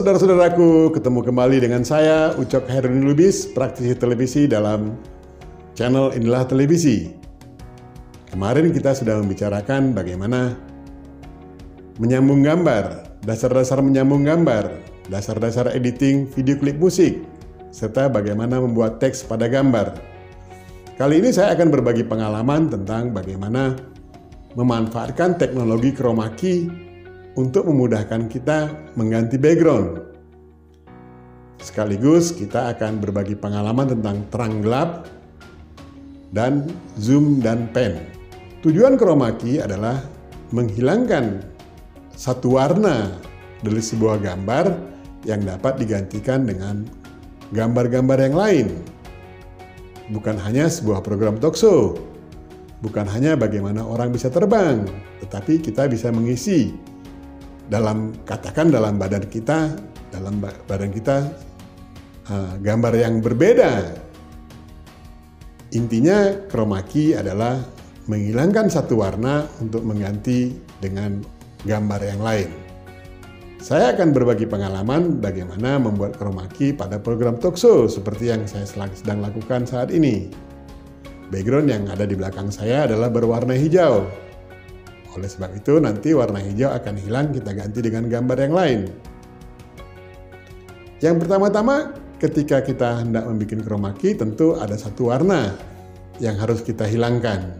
saudara-saudaraku, ketemu kembali dengan saya, Ucok Hairudin Lubis, praktisi televisi dalam channel Inilah Televisi. Kemarin kita sudah membicarakan bagaimana menyambung gambar, dasar-dasar menyambung gambar, dasar-dasar editing video klip musik, serta bagaimana membuat teks pada gambar. Kali ini saya akan berbagi pengalaman tentang bagaimana memanfaatkan teknologi chroma key untuk memudahkan kita mengganti background. Sekaligus kita akan berbagi pengalaman tentang terang gelap dan zoom dan pan. Tujuan chroma key adalah menghilangkan satu warna dari sebuah gambar yang dapat digantikan dengan gambar-gambar yang lain. Bukan hanya sebuah program talkshow, bukan hanya bagaimana orang bisa terbang, tetapi kita bisa mengisi dalam badan kita gambar yang berbeda. Intinya chroma key adalah menghilangkan satu warna untuk mengganti dengan gambar yang lain. Saya akan berbagi pengalaman bagaimana membuat chroma key pada program talkshow seperti yang saya sedang lakukan saat ini. Background yang ada di belakang saya adalah berwarna hijau. Oleh sebab itu nanti warna hijau akan hilang, kita ganti dengan gambar yang lain. Yang pertama-tama ketika kita hendak membuat chroma key tentu ada satu warna yang harus kita hilangkan.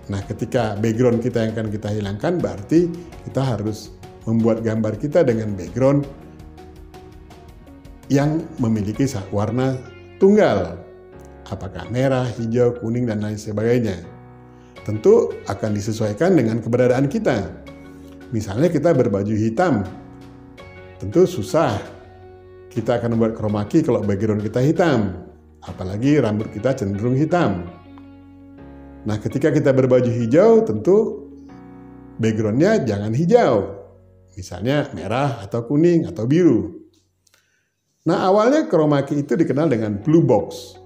Nah, ketika background kita yang akan kita hilangkan berarti kita harus membuat gambar kita dengan background yang memiliki warna tunggal. Apakah merah, hijau, kuning, dan lain sebagainya. Tentu akan disesuaikan dengan keberadaan kita. Misalnya kita berbaju hitam, tentu susah kita akan membuat chroma key kalau background kita hitam, apalagi rambut kita cenderung hitam. Nah, ketika kita berbaju hijau, tentu backgroundnya jangan hijau, misalnya merah atau kuning atau biru. Nah, awalnya chroma key itu dikenal dengan blue box.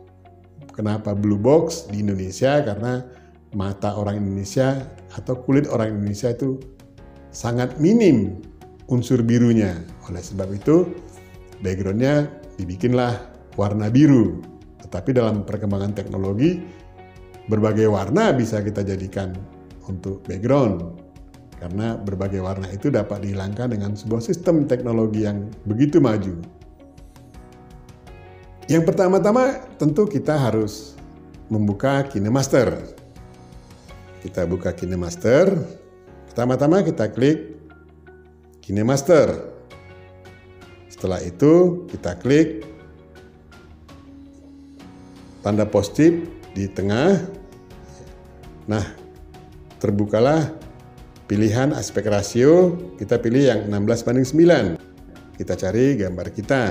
Kenapa blue box di Indonesia? Karena mata orang Indonesia atau kulit orang Indonesia itu sangat minim unsur birunya. Oleh sebab itu backgroundnya dibikinlah warna biru. Tetapi dalam perkembangan teknologi berbagai warna bisa kita jadikan untuk background. Karena berbagai warna itu dapat dihilangkan dengan sebuah sistem teknologi yang begitu maju. Yang pertama-tama tentu kita harus membuka KineMaster. Kita buka KineMaster. Pertama-tama kita klik KineMaster. Setelah itu kita klik tanda positif di tengah. Nah, terbukalah pilihan aspek rasio. Kita pilih yang 16:9. Kita cari gambar kita.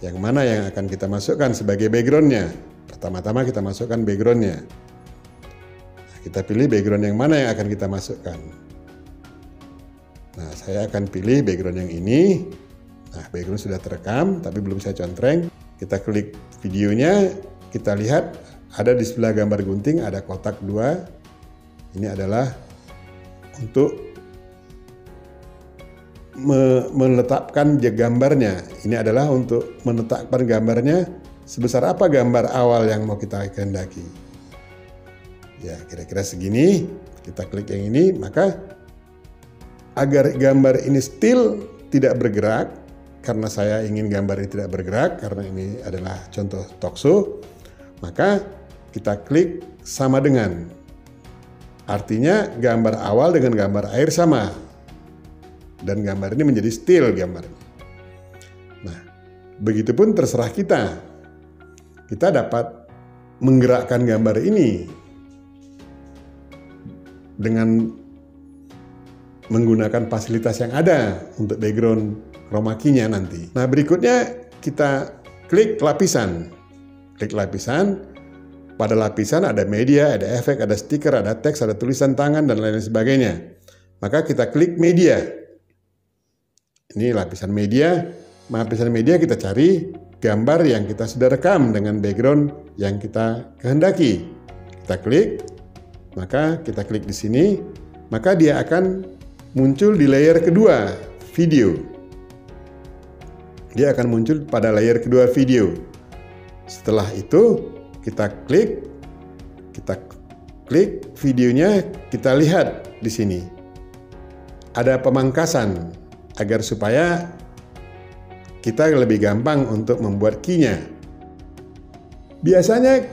Yang mana yang akan kita masukkan sebagai backgroundnya. Pertama-tama kita masukkan backgroundnya. Kita pilih background yang mana yang akan kita masukkan. Nah, saya akan pilih background yang ini. Nah, background sudah terekam, tapi belum saya contreng. Kita klik videonya, kita lihat ada di sebelah gambar gunting ada kotak 2. Ini adalah untuk meletakkan gambarnya. Ini adalah untuk menetapkan gambarnya sebesar apa gambar awal yang mau kita kehendaki. Ya, kira-kira segini. Kita klik yang ini, maka agar gambar ini still tidak bergerak, karena saya ingin gambar ini tidak bergerak, karena ini adalah contoh talkshow, maka kita klik sama dengan. Artinya gambar awal dengan gambar akhir sama. Dan gambar ini menjadi still gambarnya. Nah, begitupun terserah kita. Kita dapat menggerakkan gambar ini dengan menggunakan fasilitas yang ada untuk background chroma key-nya nanti. Nah, berikutnya kita klik lapisan. Klik lapisan. Pada lapisan ada media, ada efek, ada stiker, ada teks, ada tulisan tangan, dan lain sebagainya. Maka kita klik media. Ini lapisan media. Lapisan media kita cari gambar yang kita sudah rekam dengan background yang kita kehendaki. Kita klik. Maka kita klik di sini, maka dia akan muncul di layer kedua, video. dia akan muncul pada layer kedua video. Setelah itu kita klik videonya, kita lihat di sini ada pemangkasan agar supaya kita lebih gampang untuk membuat key-nya. Biasanya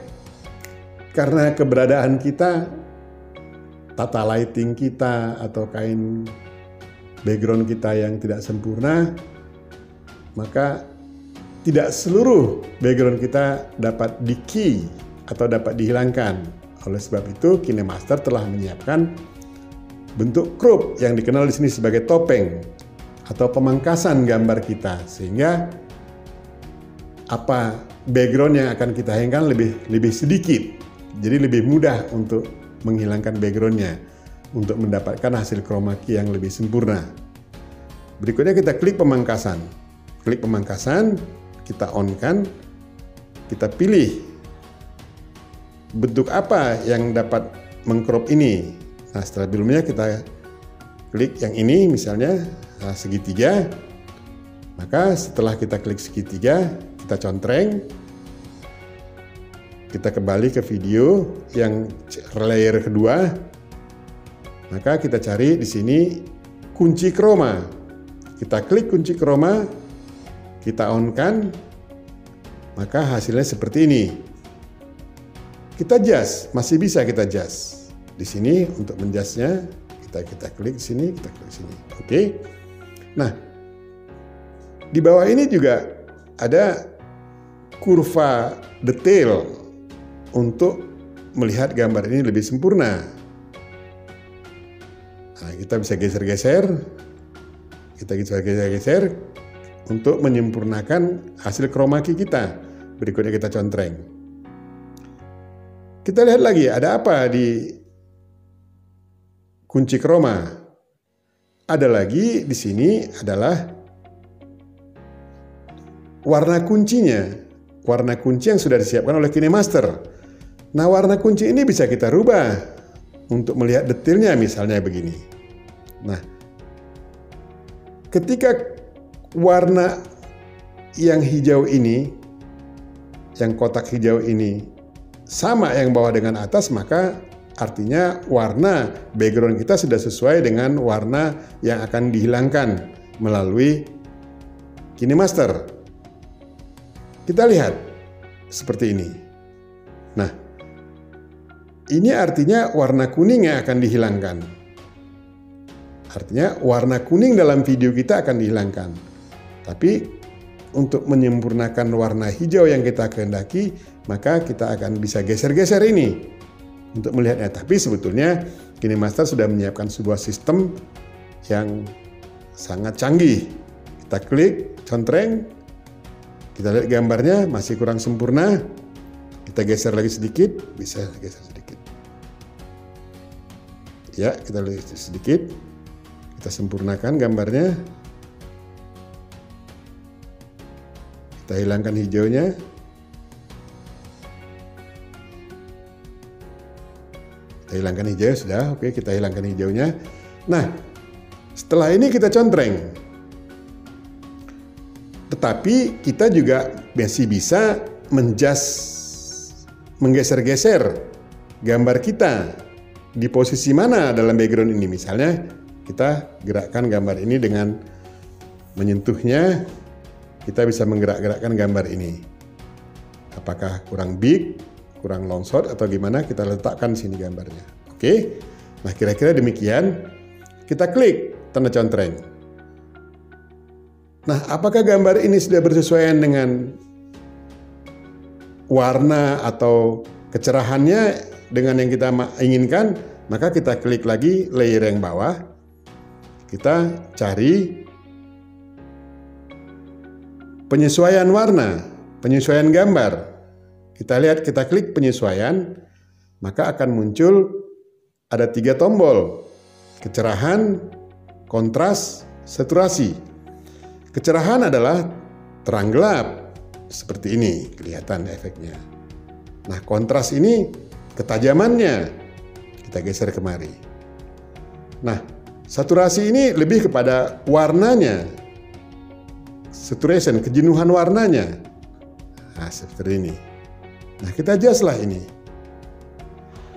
karena keberadaan kita, tata lighting kita atau kain background kita yang tidak sempurna, maka tidak seluruh background kita dapat di-key atau dapat dihilangkan. Oleh sebab itu, KineMaster telah menyiapkan bentuk crop yang dikenal di sini sebagai topeng atau pemangkasan gambar kita, sehingga apa background yang akan kita hilangkan lebih sedikit. Jadi lebih mudah untuk menghilangkan backgroundnya untuk mendapatkan hasil chroma key yang lebih sempurna. Berikutnya kita klik pemangkasan. Klik pemangkasan, kita on-kan, kita pilih bentuk apa yang dapat mengcrop ini. Nah, setelah sebelumnya kita klik yang ini misalnya segitiga. Maka setelah kita klik segitiga, kita contreng. Kita kembali ke video yang layer kedua. Maka kita cari di sini kunci chroma. Kita klik kunci chroma, kita on-kan, maka hasilnya seperti ini. Kita adjust, masih bisa kita adjust. Di sini untuk menjustnya kita klik sini, kita klik sini. Oke. Nah, di bawah ini juga ada kurva detail untuk melihat gambar ini lebih sempurna. Nah, kita bisa geser-geser. Kita bisa geser-geser untuk menyempurnakan hasil chroma key kita. Berikutnya kita contreng. Kita lihat lagi ada apa di kunci chroma. Ada lagi di sini adalah warna kuncinya. Warna kunci yang sudah disiapkan oleh KineMaster. Nah, warna kunci ini bisa kita rubah untuk melihat detailnya, misalnya begini. Nah, ketika warna yang hijau ini, yang kotak hijau ini sama yang bawah dengan atas, maka artinya warna background kita sudah sesuai dengan warna yang akan dihilangkan melalui KineMaster. Kita lihat seperti ini. Nah, ini artinya warna kuning yang akan dihilangkan. Artinya warna kuning dalam video kita akan dihilangkan. Tapi untuk menyempurnakan warna hijau yang kita kehendaki, maka kita akan bisa geser-geser ini untuk melihatnya. Tapi sebetulnya KineMaster sudah menyiapkan sebuah sistem yang sangat canggih. Kita klik, contreng, kita lihat gambarnya masih kurang sempurna. Kita geser lagi sedikit, bisa geser sedikit. Ya, kita lihat sedikit. Kita sempurnakan gambarnya. Kita hilangkan hijaunya. Kita hilangkan hijau, sudah. Oke, kita hilangkan hijaunya. Nah, setelah ini kita contreng. Tetapi kita juga masih bisa menggeser-geser gambar kita di posisi mana dalam background ini. Misalnya kita gerakkan gambar ini dengan menyentuhnya, kita bisa menggerak-gerakkan gambar ini. Apakah kurang big, kurang long shot, atau gimana, kita letakkan sini gambarnya. Oke, nah kira-kira demikian. Kita klik tanda contreng. Nah, apakah gambar ini sudah bersesuaian dengan warna atau kecerahannya dengan yang kita inginkan? Maka kita klik lagi layer yang bawah. Kita cari penyesuaian warna, penyesuaian gambar. Kita lihat, kita klik penyesuaian, maka akan muncul ada 3 tombol. Kecerahan, kontras, saturasi. Kecerahan adalah terang gelap, seperti ini kelihatan efeknya. Nah, kontras ini ketajamannya. Kita geser kemari. Nah, saturasi ini lebih kepada warnanya. saturation, kejenuhan warnanya. Nah, seperti ini. Nah, kita adjust lah ini.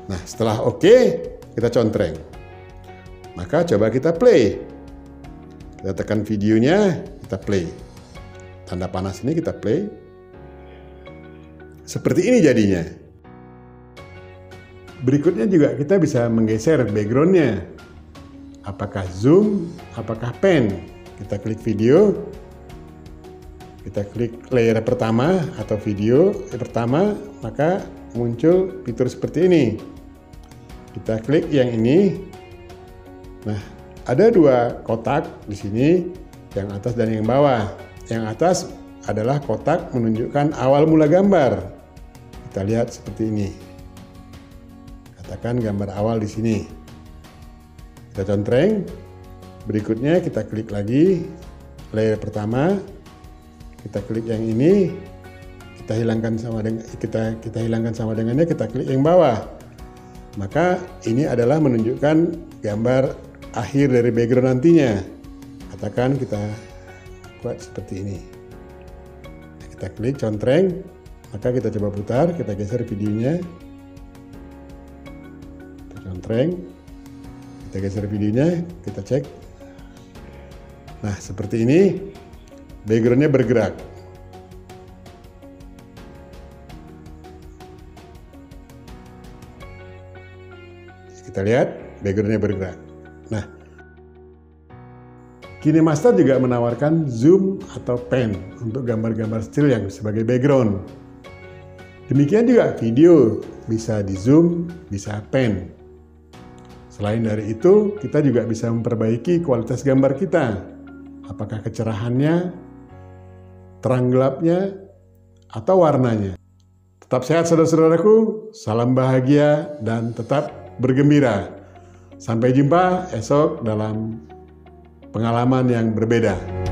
Nah, setelah oke, kita contreng. Maka coba kita play. Kita tekan videonya, kita play. Tanda panas ini kita play. Seperti ini jadinya. Berikutnya juga kita bisa menggeser backgroundnya. Apakah zoom, apakah pan. Kita klik video. Kita klik layer pertama atau video pertama, maka muncul fitur seperti ini. Kita klik yang ini. Nah, ada dua kotak di sini, yang atas dan yang bawah. Yang atas adalah kotak menunjukkan awal mula gambar. Kita lihat seperti ini. Katakan gambar awal di sini. Kita contreng. Berikutnya kita klik lagi layer pertama. Kita klik yang ini. Kita hilangkan sama dengannya, kita klik yang bawah. Maka ini adalah menunjukkan gambar akhir dari background nantinya. Katakan kita buat seperti ini. Kita klik contreng, maka kita coba putar, kita geser videonya. Kita contreng, kita geser videonya, kita cek. Nah, seperti ini backgroundnya bergerak. Kita lihat backgroundnya bergerak. Nah, KineMaster juga menawarkan zoom atau pan untuk gambar-gambar still yang sebagai background. Demikian juga video bisa di zoom, bisa pan. Selain dari itu, kita juga bisa memperbaiki kualitas gambar kita. Apakah kecerahannya, terang gelapnya, atau warnanya. Tetap sehat saudara-saudaraku, salam bahagia dan tetap bergembira. Sampai jumpa esok dalam pengalaman yang berbeda.